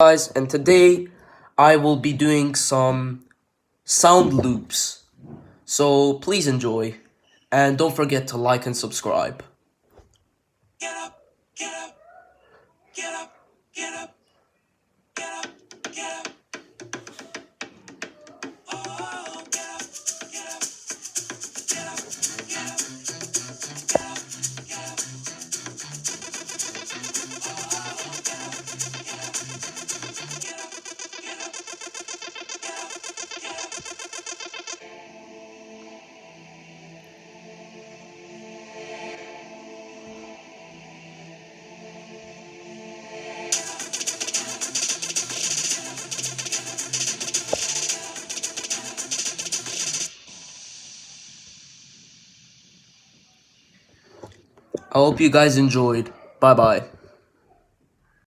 Guys, and today I will be doing some sound loops. So please enjoy and don't forget to like and subscribe. Get up, get up, get up, get up, get up, get up. Oh, get up, get up, get up, get up, get up, get up. I hope you guys enjoyed. Bye bye.